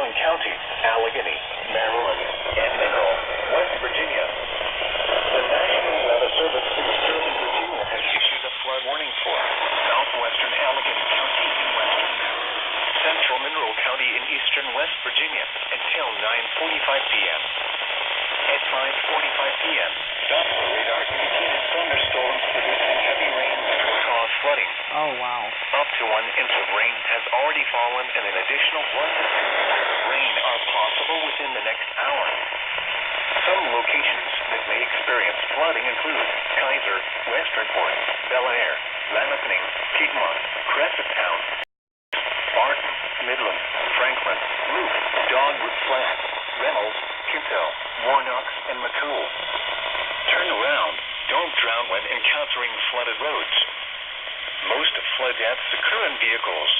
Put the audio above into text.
Allen County, Allegheny, Maryland, and Mineral, West Virginia. The National Weather Service in Sterling, Virginia has issued a flood warning for southwestern Allegheny County in western Maryland, central Mineral County in eastern West Virginia until 9:45 p.m. At 5:45 p.m., Doppler radar indicated thunderstorms producing heavy rain that will cause flooding. Oh, wow. Up to 1 inch of rain has already fallen, and an additional 1 to 2 inches of rain are possible within the next hour. Some locations that may experience flooding include Kaiser, Westernport, Bel Air, Lamothe, Piedmont, Crescenttown, Barton, Midland, Franklin, Luke, Dogwood Flat, Reynolds, Pinto, Warnock, and McCool. Turn around. Don't drown when encountering flooded roads. Most flood deaths occur in vehicles